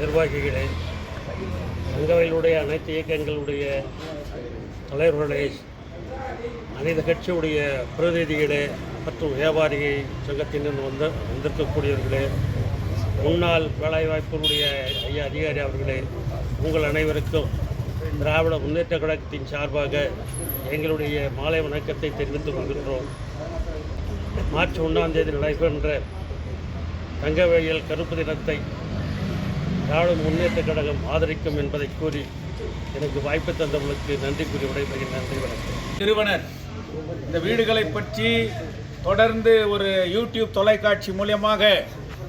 நிர்வாகிகளே, சங்கவையிலுடைய அனைத்து இயக்கங்களுடைய தலைவர்களே, அனைத்து கட்சியுடைய பிரதிநிதிகளே மற்றும் வியாபாரி சங்கத்தினர் வந்திருக்கக்கூடியவர்களே, முன்னாள் வேலைவாய்ப்புடைய ஐயா அதிகாரி அவர்களே, உங்கள் அனைவருக்கும் திராவிட முன்னேற்ற கழகத்தின் சார்பாக எங்களுடைய மாலை வணக்கத்தை தெரிவித்துக் கொள்கின்றோம். மார்ச் 1 நடைபெறுகின்ற தங்கவேல் கருப்பு தினத்தை திராவிட முன்னேற்ற கழகம் ஆதரிக்கும் என்பதை கூறி எனக்கு வாய்ப்பு தந்தவர்களுக்கு நன்றி கூறி விடைபெறுகிறேன். நன்றி, வணக்கம். நிறுவனர் இந்த வீடுகளை பற்றி தொடர்ந்து ஒரு யூடியூப் தொலைக்காட்சி மூலியமாக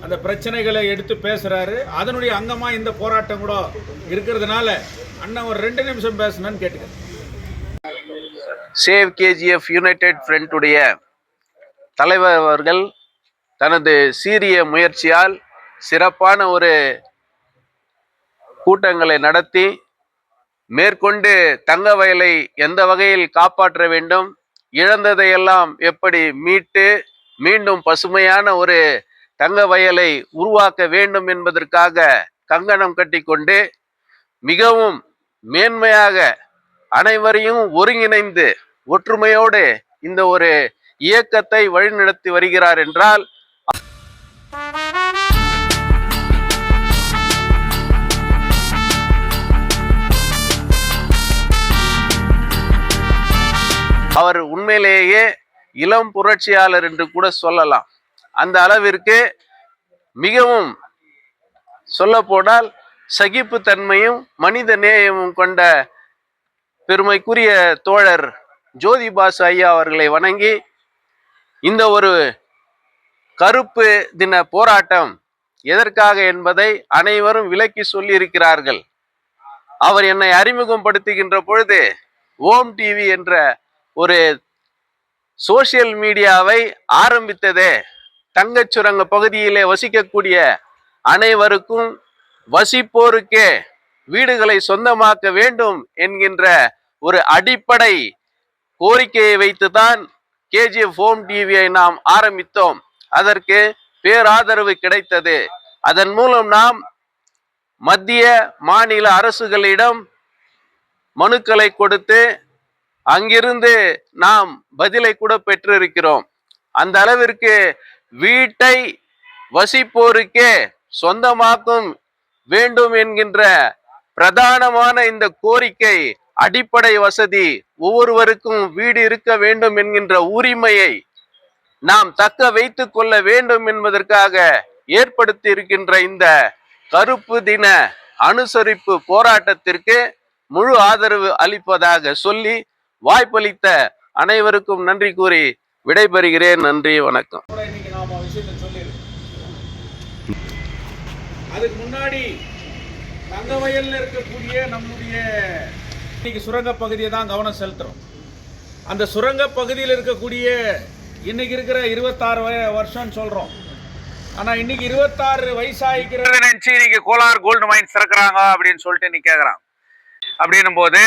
அந்த பிரச்சனைகளை எடுத்து பேசுகிறாரு. அதனுடைய அங்கமாக இந்த போராட்டம் கூட இருக்கிறதுனால அண்ணன் ஒரு 2 நிமிஷம் பேசணும்னு கேட்டுக்கிறேன். சேவ் கேஜிஎஃப் யுனைடெட் ஃப்ரண்ட்டுடைய தலைவர் அவர்கள் தனது சீரிய முயற்சியால் சிறப்பான ஒரு கூட்டங்களை நடத்தி மேற்கொண்டு தங்க வயலை எந்த வகையில் காப்பாற்ற வேண்டும், இழந்ததையெல்லாம் எப்படி மீட்டு மீண்டும் பசுமையான ஒரு தங்க வயலை உருவாக்க வேண்டும் என்பதற்காக கங்கணம் கட்டி கொண்டு மிகவும் மேன்மையாக அனைவரையும் ஒருங்கிணைந்து ஒற்றுமையோடு இந்த ஒரு இயக்கத்தை வழிநடத்தி வருகிறார் என்றால் அவர் உண்மையிலேயே இளம் புரட்சியாளர் என்று கூட சொல்லலாம். அந்த அளவிற்கு மிகவும் சொல்ல போனால் சகிப்புத்தன்மையும் மனித நேயமும் கொண்ட பெருமைக்குரிய தோழர் ஜோதிபாசு ஐயா அவர்களை வணங்கி இந்த ஒரு கருப்பு தின போராட்டம் எதற்காக என்பதை அனைவரும் விளக்கி சொல்லியிருக்கிறார்கள். அவர் என்னை அறிமுகப்படுத்துகின்ற பொழுது ஓம் டிவி என்ற ஒரு சோசியல் மீடியாவை ஆரம்பித்ததே தங்கச் சுரங்க பகுதியிலே வசிக்கக்கூடிய அனைவருக்கும் வசிப்போருக்கே வீடுகளை சொந்தமாக்க வேண்டும் என்கின்ற ஒரு அடிப்படை கோரிக்கையை வைத்துதான் கேஜிஎஃப் ஹோம் டிவியை நாம் ஆரம்பித்தோம். அதற்கு பேராதரவு கிடைத்தது. அதன் மூலம் நாம் மத்திய மாநில அரசுகளிடம் மனுக்களை கொடுத்து அங்கிருந்து நாம் பதிலை கூட பெற்றிருக்கிறோம். அந்த அளவிற்கு வீட்டை வசிப்போருக்கே சொந்தமாக்கும் வேண்டும் என்கின்ற பிரதானமான இந்த கோரிக்கை, அடிப்படை வசதி, ஒவ்வொருவருக்கும் வீடு இருக்க வேண்டும் என்கின்ற உரிமையை நாம் தக்க வைத்துக் கொள்ள வேண்டும் என்பதற்காக ஏற்படுத்தி இருக்கின்ற இந்த கருப்பு தின அனுசரிப்பு போராட்டத்திற்கு முழு ஆதரவு அளிப்பதாக சொல்லி வாய்ப்பளித்த அனைவருக்கும் நன்றி கூறி விடைபெறுகிறேன். நன்றி, வணக்கம். அதுக்கு முன்னாடி தங்கவயல்ல இருக்கக்கூடிய நம்முடைய இன்னைக்கு சுரங்க பகுதியை தான் கவனம் செலுத்துறோம். அந்த சுரங்க பகுதியில் இருக்கக்கூடிய இன்னைக்கு இருக்கிற 26 வருஷம் சொல்றோம். ஆனா இன்னைக்கு 26 வயசாகிக்கிறது நினைச்சு இன்னைக்கு கோலார் கோல்டு மைன்ஸ் திறக்கிறாங்க அப்படின்னு சொல்லிட்டு இன்னைக்கு கேட்கறாங்க. அப்படின்னும் போது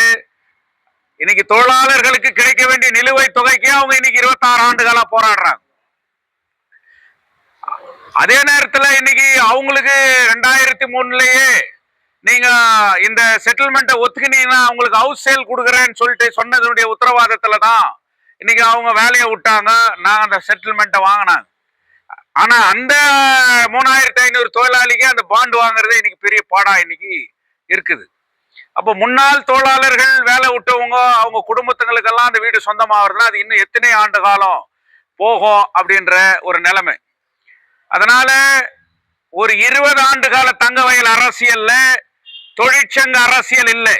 இன்னைக்கு தொழிலாளர்களுக்கு கிடைக்க வேண்டிய நிலுவைத் தொகைக்கு அவங்க இன்னைக்கு 26 ஆண்டுகளா போராடுறாங்க. அதே நேரத்துல இன்னைக்கு அவங்களுக்கு 2003லயே நீங்க இந்த செட்டில்மெண்ட்டை ஒத்துக்கினீங்கன்னா அவங்களுக்கு ஹவுஸ் சேல் கொடுக்குறேன்னு சொல்லிட்டு சொன்னதனுடைய உத்தரவாதத்துல தான் இன்னைக்கு அவங்க வேலையை விட்டாங்க. நான் அந்த செட்டில்மெண்ட்டை வாங்கினாங்க. ஆனா அந்த 3500 தொழிலாளிக்கு அந்த பாண்டு வாங்குறது இன்னைக்கு பெரிய பாடா இன்னைக்கு இருக்குது. அப்போ முன்னாள் தொழிலாளர்கள் வேலை விட்டவங்க அவங்க குடும்பத்துங்களுக்கெல்லாம் அந்த வீடு சொந்தமாகறதுனா அது இன்னும் எத்தனை ஆண்டு காலம் போகும் அப்படின்ற ஒரு நிலைமை. அதனால ஒரு 20 ஆண்டு கால தங்க வயல் அரசியல்ல தொழிற்சங்க அரசியல் இல்லை.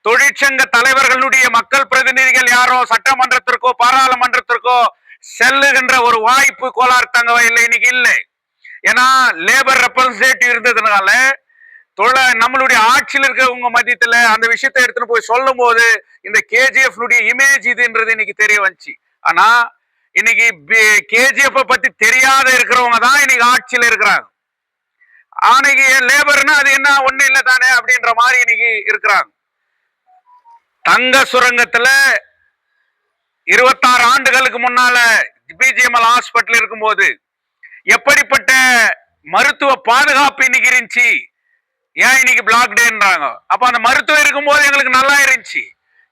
தொழிற்சங்க தலைவர்களுடைய மக்கள் பிரதிநிதிகள் யாரோ சட்டமன்றத்திற்கோ பாராளுமன்றத்திற்கோ செல்லுகின்ற ஒரு வாய்ப்பு கோலார் தங்க வயல்ல இன்னைக்கு இல்லை. ஏன்னா லேபர் ரெப்ரசன்டேட்டிவ் இருந்ததுனால நம்மளுடைய ஆட்சியில் இருக்கிறவங்க மத்தியத்துல அந்த விஷயத்தை எடுத்துன்னு போய் சொல்லும் போது இந்த கேஜிஎஃப் இமேஜ் இதுன்றது இன்னைக்கு தெரிய வந்துச்சு. ஆனா இன்னைக்கு கேஜிஎஃப் பத்தி தெரியாத இருக்கிறவங்க தான் இன்னைக்கு ஆட்சியில் இருக்கிறாங்க. அன்னைக்கு லேபர்னா அது என்ன ஒண்ணு இல்லை தானே அப்படின்ற மாதிரி இன்னைக்கு இருக்கிறாங்க. தங்க சுரங்கத்துல 26 ஆண்டுகளுக்கு முன்னால பிஜிஎம்எல் ஹாஸ்பிட்டல் இருக்கும்போது எப்படிப்பட்ட மருத்துவ பாதுகாப்பு இன்னைக்கு இருந்துச்சு, ஏன் இன்னைக்கு பிளாக் டேன்றாங்க? அப்ப அந்த மருத்துவம் இருக்கும்போது எங்களுக்கு நல்லா இருந்துச்சு.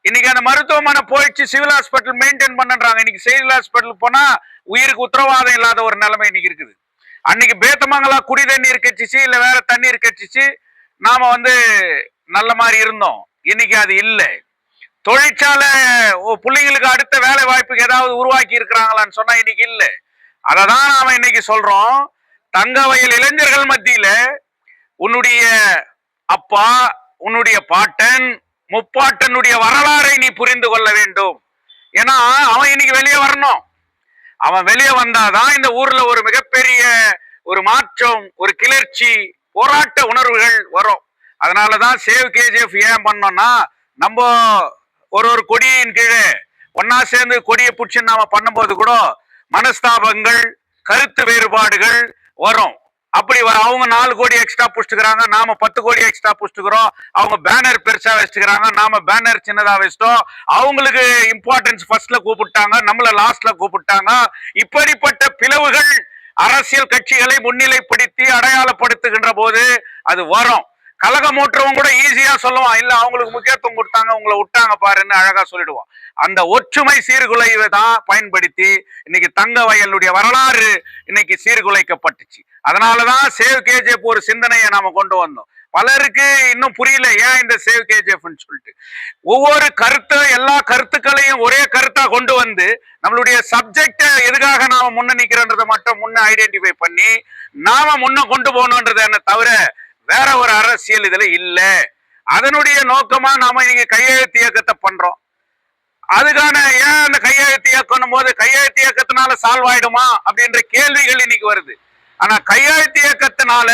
இன்னைக்கு அந்த மருத்துவமனை போயிடுச்சு, சிவில் ஹாஸ்பிட்டல் மெயின்டைன் பண்றாங்க. இன்னைக்கு சிவில் ஹாஸ்பிட்டல் போனா உயிருக்கு உத்தரவாதம் இல்லாத ஒரு நிலைமை இன்னைக்கு இருக்குது. அன்னைக்கு பேத்தமங்கலா குடி தண்ணீர் கட்சிச்சு, இல்ல வேற தண்ணீர் கட்சிச்சு நாம நல்ல மாதிரி இருந்தோம். இன்னைக்கு அது இல்லை. தொழிற்சாலை பிள்ளைங்களுக்கு அடுத்த வேலை வாய்ப்புக்கு ஏதாவது உருவாக்கி இருக்கிறாங்களான்னு சொன்னா இன்னைக்கு இல்லை. அததான் நாம இன்னைக்கு சொல்றோம். தங்கவயல் இளைஞர்கள் மத்தியில உன்னுடைய அப்பா, உன்னுடைய பாட்டன், முப்பாட்டனுடைய வரலாறை நீ புரிந்து கொள்ள வேண்டும். ஏன்னா அவன் இன்னைக்கு வெளியே வரணும். அவன் வெளியே வந்தாதான் இந்த ஊர்ல ஒரு மிகப்பெரிய ஒரு மாற்றம், ஒரு கிளர்ச்சி, போராட்ட உணர்வுகள் வரும். அதனாலதான் சேவ் கேஜிஎஃப் ஏன் பண்ணோம்னா, நம்ம ஒரு கொடியின் கீழே ஒன்னா சேர்ந்து கொடியை பிடிச்சி நாம பண்ணும்போது கூட மனஸ்தாபங்கள், கருத்து வேறுபாடுகள் வரும். அப்படி அவங்க 4 கோடி எக்ஸ்ட்ரா புடிச்சுக்கிறாங்க, நாம 10 கோடி எக்ஸ்ட்ரா புடிச்சுக்கிறோம். அவங்க பேனர் பெருசா வச்சுக்கிறாங்க, நாம பேனர் சின்னதா வச்சிட்டோம். அவங்களுக்கு இம்பார்ட்டன்ஸ் ஃபர்ஸ்ட்ல கூப்பிட்டாங்க, நம்மள லாஸ்ட்ல கூப்பிட்டாங்க. இப்படிப்பட்ட பிளவுகள் அரசியல் கட்சிகளை முன்னிலைப்படுத்தி அடையாளப்படுத்துகின்ற போது அது வரும். கழகம் ஊற்றவங்க கூட ஈஸியா சொல்லுவான், இல்ல அவங்களுக்கு முக்கியத்துவம் கொடுத்தாங்க, உங்களை விட்டாங்க பாருன்னு அழகா சொல்லிடுவான். அந்த ஒற்றுமை சீர்குலைவை தான் பயன்படுத்தி இன்னைக்கு தங்கவயலுடைய வரலாறு இன்னைக்கு சீர்குலைக்கப்பட்டுச்சு. அதனாலதான் சேவ் கேஜிஎஃப் ஒரு சிந்தனையை நாம கொண்டு வந்தோம். பலருக்கு இன்னும் புரியல ஏன் இந்த சேவ் கேஜிஎஃப்னு சொல்லிட்டு. ஒவ்வொரு கருத்து, எல்லா கருத்துக்களையும் ஒரே கருத்தா கொண்டு வந்து நம்மளுடைய சப்ஜெக்ட எதுக்காக நாம முன்ன நிக்கிறோன்றதை மட்டும் முன்ன ஐடென்டிஃபை பண்ணி நாம முன்ன கொண்டு போகணுன்றது என்ன தவிர வேற ஒரு அரசியல் இதுல இல்ல. அதனுடைய நோக்கமா நாம இன்னைக்கு கையெழுத்து இயக்கத்தை பண்றோம். அதுக்கான ஏன் அந்த கையெழுத்து இயக்கணும் போது கையெழுத்து இயக்கத்தினால சால்வ் ஆயிடுமா அப்படின்ற கேள்விகள் இன்னைக்கு வருது. ஆனா கையெழுத்து இயக்கத்தினால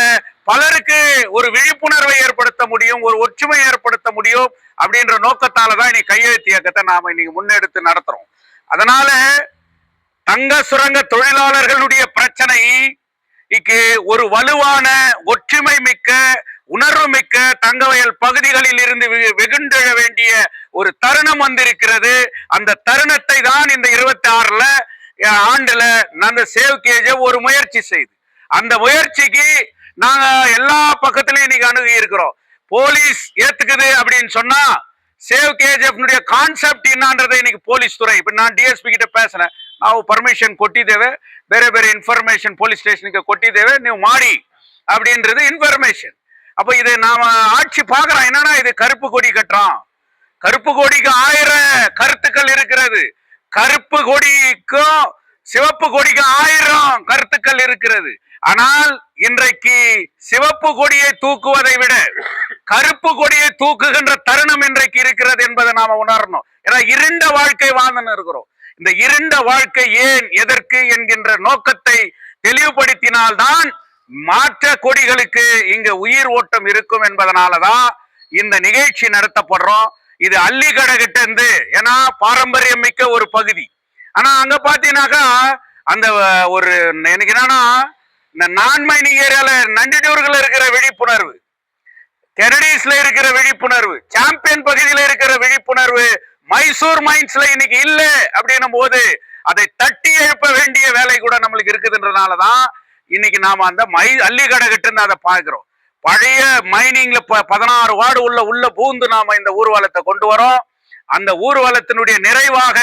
பலருக்கு ஒரு விழிப்புணர்வை ஏற்படுத்த முடியும், ஒரு ஒற்றுமை ஏற்படுத்த முடியும் அப்படின்ற நோக்கத்தாலதான் இன்னைக்கு கையெழுத்து இயக்கத்தை நாம இன்னைக்கு முன்னெடுத்து நடத்துறோம். அதனால தங்க சுரங்க தொழிலாளர்களுடைய பிரச்சனை ஒரு வலுவான ஒற்றுமை மிக்க, உணர்வு மிக்க தங்கவயல் பகுதிகளில் இருந்து வெகுண்டெழ வேண்டிய ஒரு தருணம் வந்திருக்கிறது. அந்த தருணத்தை தான் இந்த 26ல ஆண்டுல அந்த சேவ் கேஜிஎஃப் ஒரு முயற்சி செய்து, அந்த முயற்சிக்கு நாங்க எல்லா பக்கத்திலையும் இன்னைக்கு அணுகி இருக்கிறோம். போலீஸ் ஏத்துக்குது அப்படின்னு சொன்னா சேவ் கேஜிஎஃப் கான்செப்ட் என்னன்றதை இன்னைக்கு போலீஸ் துறை, இப்ப நான் டிஎஸ்பி கிட்ட பேசுறேன், ನಾವು ಪರ್ಮಿಷನ್ ಕೊಟ್ಟಿದ್ದೇವೆ, ಬೇರೆ ಬೇರೆ ಇನ್ಫಾರ್ಮೇಶನ್ ಪೊಲೀಸ್ ಸ್ಟೇಷನ್ಗೆ ಕೊಟ್ಟಿದ್ದೇವೆ, ನೀವು ಮಾಡಿ அப்படின்றது இன்ஃபர்மேஷன். அப்ப இது நாம ஆட்சி பாக்குறோம். என்னன்னா இது கருப்பு கொடி கட்டுறோம். கருப்பு கொடிக்கு 1000 கருத்துக்கள் இருக்கிறது. கருப்பு கொடிக்கும் சிவப்பு கொடிக்கு 1000 கருத்துக்கள் இருக்கிறது. ஆனால் இன்றைக்கு சிவப்பு கொடியை தூக்குவதை விட கருப்பு கொடியை தூக்குகின்ற தருணம் இன்றைக்கு இருக்கிறது என்பதை நாம உணரணும். ஏன்னா இருண்ட வாழ்க்கை வாழ்ந்துன்னு இருக்கிறோம். இந்த இருண்ட வாழ்க்கை ஏன், எதற்கு என்கின்ற நோக்கத்தை தெளிவுபடுத்தினால்தான் மாற்ற கொடிகளுக்கு இங்க உயிர் ஓட்டம் இருக்கும் என்பதனாலதான் இந்த நிகழ்ச்சி நடத்தப்படுறோம். இது அள்ளிக்கடகிட்ட இருந்து, ஏன்னா பாரம்பரியம் மிக்க ஒரு பகுதி. ஆனா அங்க பாத்தீங்கன்னாக்கா அந்த ஒரு எனக்கு என்னன்னா இந்த நான்-மைனிங் ஏரியால நண்டிடூர்ல இருக்கிற விழிப்புணர்வு, கெனடிஸ்ல இருக்கிற விழிப்புணர்வு, சாம்பியன் பகுதியில இருக்கிற விழிப்புணர்வு மைசூர் மைன்ஸ்ல இன்னைக்கு இல்ல அப்படின்னும் போது அதை தட்டி எழுப்ப வேண்டிய வேலை கூட நம்மளுக்கு இருக்குதுன்றதுனாலதான் இன்னைக்கு நாம அந்த அள்ளிக்கடகிட்ட இருந்து அதை பாக்குறோம். பழைய மைனிங்ல 16 வார்டு உள்ள பூந்து நாம இந்த ஊர்வலத்தை கொண்டு வரோம். அந்த ஊர்வலத்தினுடைய நிறைவாக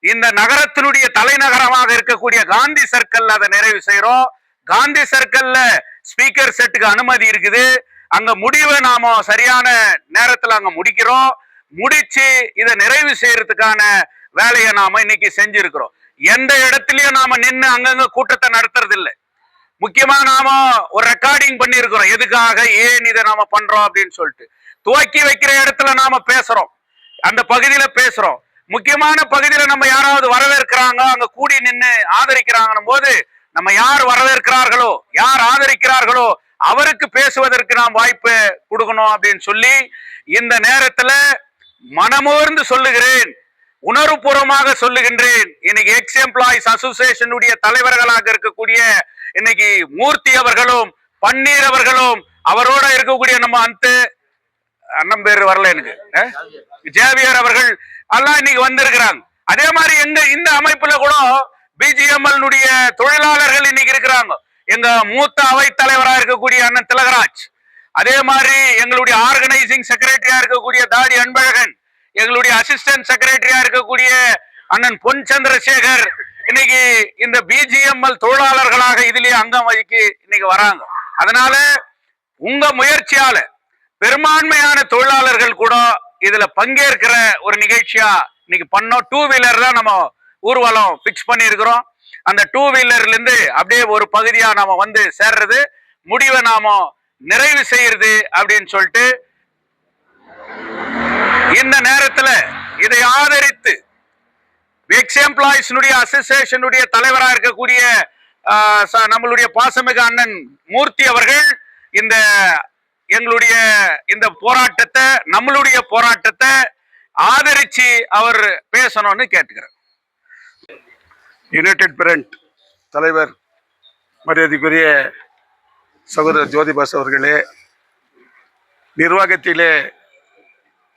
இந்த நகரத்தினுடைய தலைநகரமாக இருக்கக்கூடிய காந்தி சர்க்கிள் அதை நிறைவு செய்யறோம். காந்தி சர்க்கிள்ல ஸ்பீக்கர் செட்டுக்கு அனுமதி இருக்குது. அங்க முடிவை நாம சரியான நேரத்துல அங்க முடிக்கிறோம். முடிச்சு இதை நிறைவு செய்யறதுக்கான வேலையை நாம இன்னைக்கு செஞ்சிருக்கிறோம். எந்த இடத்துலயும் நாம நின்று அங்கங்க கூட்டத்தை நடத்துறது இல்லை. முக்கியமா நாம ஒரு ரெக்கார்டிங் பண்ணி இருக்கிறோம். எதுக்காக, ஏன் இதை நாம பண்றோம் அப்படின்னு சொல்லிட்டு துவக்கி வைக்கிற இடத்துல நாம பேசுறோம், அந்த பகுதியில பேசுறோம். முக்கியமான பகுதியில நம்ம யாராவது வரவேற்கிறாங்க, அங்க கூடி நின்று ஆதரிக்கிறாங்கன்னும் போது நம்ம யார் வரவேற்கிறார்களோ, யார் ஆதரிக்கிறார்களோ அவருக்கு பேசுவதற்கு நாம் வாய்ப்பு கொடுக்கணும் அப்படின்னு சொல்லி இந்த நேரத்துல மனமோர்ந்து சொல்லுகிறேன், உணர்வுபூர்வமாக சொல்லுகின்றேன். இன்னைக்கு எக்ஸ் எம்ப்ளாயிஸ் அசோசியேஷனுடைய தலைவர்களாக இருக்கக்கூடிய இன்னைக்கு மூர்த்தி அவர்களும் பன்னீர் அவர்களும் அவரோட இருக்கக்கூடிய நம்ம அந்த அண்ணன் பேர் வரல எனக்கு, ஜேவியர் அவர்கள் எல்லாம் இன்னைக்கு வந்திருக்கிறாங்க. அதே மாதிரி இந்த அமைப்புல கூட பிஜிஎம்எல் தொழிலாளர்கள் இன்னைக்கு இருக்கிறாங்க. எங்க மூத்த அவை தலைவராக இருக்கக்கூடிய அண்ணன் திலகராஜ், அதே மாதிரி எங்களுடைய ஆர்கனைசிங் செக்ரட்டரியா இருக்கக்கூடிய தாடி அன்பழகன், எங்களுடைய அசிஸ்டன்ட் செக்ரட்டரியா இருக்கக்கூடிய அண்ணன் பொன் சந்திரசேகர் இன்னைக்கு இந்த பிஜிஎம்எல் தொழிலாளர்களாக இதுலயே அங்கம் வகிக்கு இன்னைக்கு வராங்க. அதனால உங்க முயற்சியால பெரும்பான்மையான தொழிலாளர்கள் கூட இதுல பங்கேற்கிற ஒரு நிகழ்ச்சியா இன்னைக்கு பண்ணோம். 2 வீலர் தான் நம்ம ஊர்வலம் பிக்ஸ் பண்ணியிருக்கிறோம். அந்த 2 வீலர்ல இருந்து அப்படியே ஒரு பகுதியா நாம வந்து சேர்றது, முடிவை நாம நிறைவு செய்யறது அப்படின்னு சொல்லிட்டு இந்த நேரத்துல இதை ஆதரித்து எக்ஸ் எம்ப்ளாயிஸ் அசோசியேஷனுடைய தலைவராக இருக்கக்கூடிய நம்மளுடைய பாசமிகு அண்ணன் மூர்த்தி அவர்கள் இந்த எங்களுடைய இந்த போராட்டத்தை, நம்மளுடைய போராட்டத்தை ஆதரிச்சு அவர் பேசணும்னு கேட்டுக்கிறேன். யுனைடெட் பிரண்ட் தலைவர் மரியாதைக்குரிய சகோதரர் ஜோதிபாஸ் அவர்களே, நிர்வாகத்திலே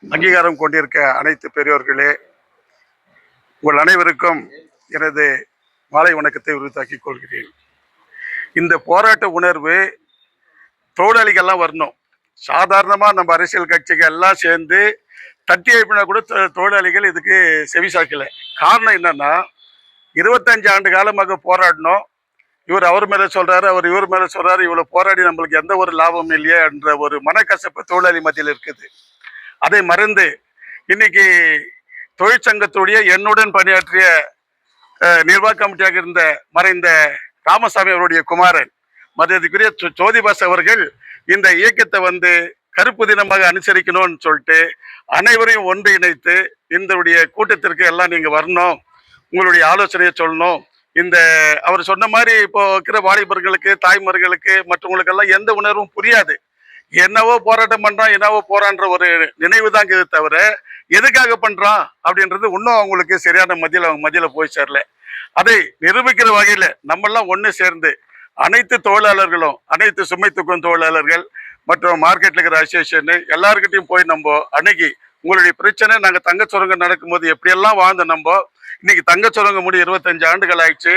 அங்கீகாரம் கொண்டிருக்க அனைத்து பெரியோர்களே, உங்கள் அனைவருக்கும் எனது மாலை வணக்கத்தை உரித்தாக்கிக் கொள்கிறேன். இந்த போராட்ட உணர்வு தொழிலாளிகள்லாம் வரணும். சாதாரணமாக நம்ம அரசியல் கட்சிகள் எல்லாம் சேர்ந்து தட்டி எழுப்பினா கூட தொழிலாளிகள் இதுக்கு செவிசாக்கலை. காரணம் என்னன்னா, 25 ஆண்டு காலமாக போராடணும். இவர் அவர் மேலே சொல்றாரு, அவர் இவர் மேலே சொல்றாரு. இவ்வளோ போராடி நம்மளுக்கு எந்த ஒரு லாபமும் இல்லையே என்ற ஒரு மனக்கசப்பு தொழிலாளி மத்தியில் இருக்குது. அதை மறந்து இன்னைக்கு தொழிற்சங்கத்துடைய என்னுடன் பணியாற்றிய நிர்வாக கமிட்டியாக இருந்த மறைந்த ராமசாமி அவருடைய குமாரன் மரியாதைக்குரிய ஜோதிபாஸ் அவர்கள் இந்த இயக்கத்தை வந்து கருப்பு தினமாக அனுசரிக்கணும்னு சொல்லிட்டு அனைவரையும் ஒன்று இணைத்து இந்த கூட்டத்திற்கு எல்லாம் நீங்க வரணும், உங்களுடைய ஆலோசனையை சொல்லணும். இந்த அவர் சொன்ன மாதிரி இப்போ இருக்கிற வாலிபர்களுக்கு, தாய்மார்களுக்கு, மற்றவங்களுக்கெல்லாம் எந்த உணர்வும் புரியாது. என்னவோ போராட்டம் பண்றான், என்னவோ போறான்ற ஒரு நினைவு தான் இது தவிர எதுக்காக பண்றான் அப்படின்றது இன்னும் அவங்களுக்கு சரியான அவங்க மத்தியில போய் சேரல. அதை நிரூபிக்கிற வகையில நம்மெல்லாம் ஒன்று சேர்ந்து அனைத்து தொழிலாளர்களும், அனைத்து சுமை தூக்கும் தொழிலாளர்கள் மற்றும் மார்க்கெட்ல இருக்கிற அசோசியேஷன் எல்லாருக்கிட்டையும் போய் நம்ம அணுகி உங்களுடைய பிரச்சனை, நாங்கள் தங்க சுரங்கம் நடக்கும்போது எப்படியெல்லாம் வாழ்ந்த நம்ம இன்னைக்கு தங்க சுரங்கம் முடி 25 ஆண்டுகள் ஆயிடுச்சு.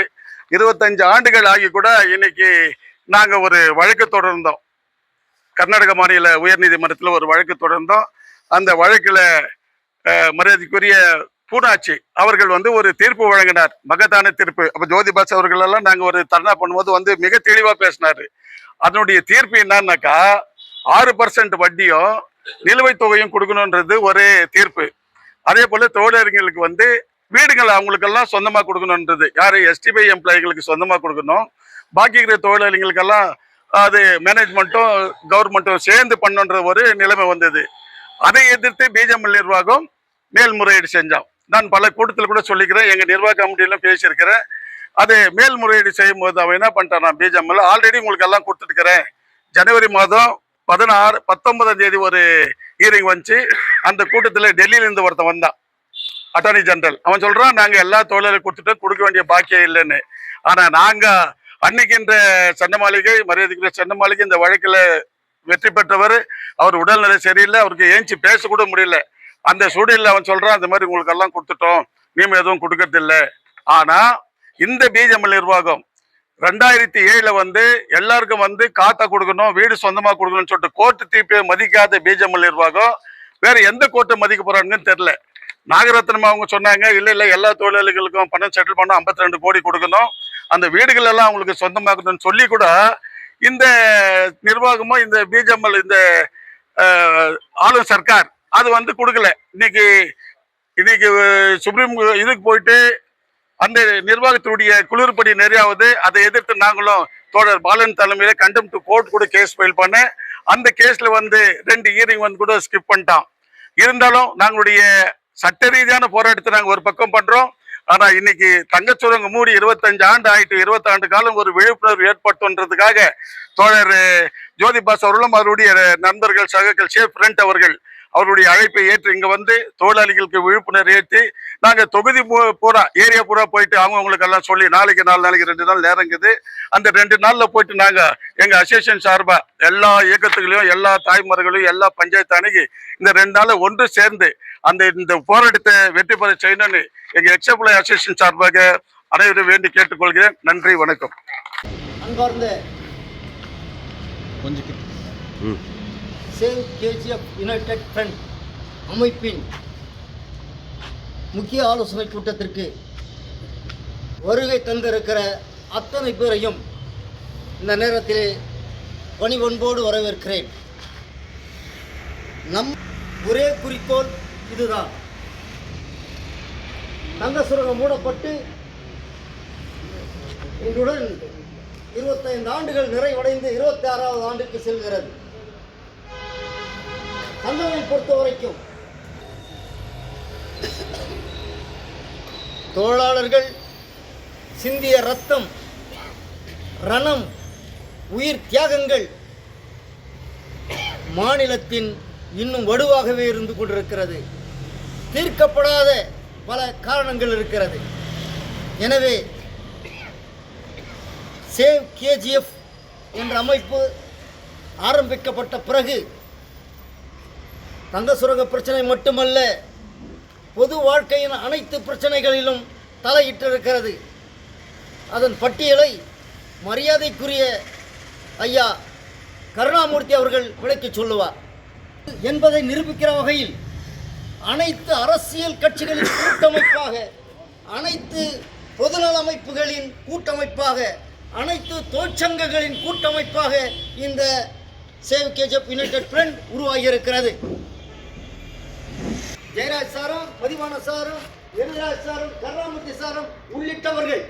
25 ஆண்டுகள் ஆகி கூட இன்னைக்கு நாங்கள் ஒரு வழக்கு தொடர்ந்தோம். கர்நாடக மாநில உயர்நீதிமன்றத்தில் ஒரு வழக்கு தொடர்ந்தோம். அந்த வழக்கில் மரியாதைக்குரிய பூனாச்சி அவர்கள் வந்து ஒரு தீர்ப்பு வழங்கினார், மகத்தான தீர்ப்பு. அப்போ ஜோதிபாஸ் அவர்கள் எல்லாம் நாங்கள் ஒரு தர்ணா பண்ணும்போது வந்து மிக தெளிவாக பேசினார். அதனுடைய தீர்ப்பு என்னன்னாக்கா 6% வட்டியும் நிலுவைத் தொகையும் கொடுக்கணுன்றது ஒரு தீர்ப்பு. அதே போல தொழிலாளர்களுக்கு வந்து வீடுகள் அவங்களுக்கெல்லாம் சொந்தமாக கொடுக்கணுன்றது, யாரு எஸ்டிபி எம்ப்ளாயிகளுக்கு சொந்தமாக கொடுக்கணும். பாக்கி இருக்கிற தொழிலாளிகளுக்கெல்லாம் அது மேனேஜ்மெண்ட்டும் கவர்மெண்ட்டும் சேர்ந்து பண்ணுன்ற ஒரு நிலைமை வந்தது. அதை எதிர்த்து பிஜேஎம்எல் நிர்வாகம் மேல்முறையீடு செஞ்சோம். நான் பல கூட்டத்தில் கூட சொல்லிக்கிறேன், எங்கள் நிர்வாக கமிட்டியிலும் பேசியிருக்கிறேன். அது மேல்முறையீடு செய்யும் போது அவன் என்ன பண்ணிட்டான், பிஜேஎம்எல் ஆல்ரெடி உங்களுக்கு எல்லாம் கொடுத்துருக்கிறேன். ஜனவரி மாதம் 19ஆம் தேதி ஒரு ஹியரிங் வந்துச்சு. அந்த கூட்டத்தில் டெல்லியிலேருந்து ஒருத்தன் வந்தான், அட்டார்னி ஜெனரல். அவன் சொல்றான், நாங்கள் எல்லா தொழிலாளர்களும் கொடுத்துட்டு கொடுக்க வேண்டிய பாக்கியம் இல்லைன்னு. ஆனால் நாங்கள் அன்னைக்கு இந்த சட்ட மாளிகை, மரியாதைக்குரிய சட்ட மாளிகை இந்த வழக்கில் வெற்றி பெற்றவர். அவர் உடல்நிலை சரியில்லை, அவருக்கு ஏஞ்சி பேசக்கூட முடியல. அந்த சூழலில் அவன் சொல்றான், அந்த மாதிரி உங்களுக்கு எல்லாம் கொடுத்துட்டோம், நீங்க எதுவும் கொடுக்கறது இல்லை. ஆனா இந்த பிஜேஎம்எல் நிர்வாகம் 2007 வந்து எல்லாருக்கும் வந்து காத்தா கொடுக்கணும், வீடு சொந்தமா கொடுக்கணும்னு சொல்லிட்டு கோர்ட்டு தீர்ப்பை மதிக்காத பிஜேஎம்எல் நிர்வாகம் வேற எந்த கோர்ட்டை மதிக்க போறாங்கன்னு தெரியல. நாகரத்னம் அவங்க சொன்னாங்க, இல்லை எல்லா தொழிலாளிகளுக்கும் பணம் செட்டில் பண்ண 52 கோடி கொடுக்கணும், அந்த வீடுகள் எல்லாம் அவங்களுக்கு சொந்தமாக்கணும்னு சொல்லி கூட இந்த நிர்வாகமும் இந்த பிஜேஎம்எல் இந்த ஆளும் சர்க்கார் அது வந்து கொடுக்கல. இன்னைக்கு சுப்ரீம் இதுக்கு போயிட்டு அந்த நிர்வாகத்தினுடைய குளிர்படி நிறையாவது. அதை எதிர்த்து நாங்களும் தோழர் பாலன் தலைமையில கண்டெம்ட் கோர்ட் கூட கேஸ் ஃபைல் பண்ண, அந்த கேஸ்ல வந்து 2 ஹியரிங் வந்து கூட ஸ்கிப் பண்ணிட்டான். இருந்தாலும் நாங்களுடைய சட்ட ரீதியான போராட்டத்தை நாங்கள் ஒரு பக்கம் பண்றோம். ஆனா இன்னைக்கு தங்கச்சுரங்க மூடி 25 ஆண்டு ஆயிட்டு, 20 ஆண்டு காலம் ஒரு விழிப்புணர்வு ஏற்படுத்துன்றதுக்காக தோழர் ஜோதிபாஸ் அவர்களும் அவருடைய நண்பர்கள் சகர்கள் ஷேப் ஃப்ரெண்ட் அவர்கள் அவருடைய அழைப்பை ஏற்று இங்க வந்து தொழிலாளிகளுக்கு விழிப்புணர்வு ஏற்றி நாங்கள் தொகுதி பூரா ஏரியா பூரா போயிட்டு அவங்களுக்கு எல்லாம் சொல்லி, நாளைக்கு 4 நாளைக்கு 2 நாள் நேரங்குது, அந்த 2 நாள்ல போயிட்டு நாங்க எங்க அசோசியேஷன் சார்பா எல்லா இயக்கத்துகளையும், எல்லா தாய்மார்களையும், எல்லா பஞ்சாயத்து அணுகி இந்த 2 நாள் ஒன்று சேர்ந்து இந்த போராட்டத்தை வெற்றி பெற செய்யணும்னு எங்க எக்ஸப்ளை அசோசியேஷன் சார்பாக அனைவரும் வேண்டி கேட்டுக்கொள்கிறேன். நன்றி, வணக்கம். சேவ் கேஜிஎஃப் யுனைடெட் ஃப்ரண்ட் அமைப்பின் முக்கிய ஆலோசனை கூட்டத்திற்கு வருகை தந்திருக்கிற அத்தனை பேரையும் இந்த நேரத்திலே பணிவன்போடு வரவேற்கிறேன். நம் ஒரே குறிக்கோள் இதுதான். தங்க சுரங்கம் மூடப்பட்டு இன்றுடன் 25 ஆண்டுகள் நிறைவடைந்து 26வது ஆண்டுக்கு செல்கிறது. தங்கத்தை பொறுத்த வரைக்கும் தொழிலாளர்கள் சிந்திய ரத்தம், ரணம், உயிர் தியாகங்கள் மாநிலத்தின் இன்னும் வடுவாகவே இருந்து கொண்டிருக்கிறது. தீர்க்கப்படாத பல காரணங்கள் இருக்கிறது. எனவே சேவ் கேஜிஎஃப் என்ற அமைப்பு ஆரம்பிக்கப்பட்ட பிறகு தங்க சுரங்க பிரச்சனை மட்டுமல்ல, பொது வாழ்க்கையின் அனைத்து பிரச்சனைகளிலும் தலையிட்டிருக்கிறது. அதன் பட்டியலை மரியாதைக்குரிய ஐயா கருணாமூர்த்தி அவர்கள் விளக்கிச் சொல்லுவார் என்பதை நிரூபிக்கிற வகையில் அனைத்து அரசியல் கட்சிகளின் கூட்டமைப்பாக, அனைத்து பொதுநல அமைப்புகளின் கூட்டமைப்பாக, அனைத்து தொழிற்சங்கங்களின் கூட்டமைப்பாக இந்த சேவ் கேஜிஎஃப் யுனைடெட் ஃப்ரண்ட் உருவாகியிருக்கிறது. ஜெயராஜ் சாரும், மதிவான சாரும், எரிராஜ் சாரும், கருணாமூர்த்தி சாரும் உள்ளிட்டவர்கள்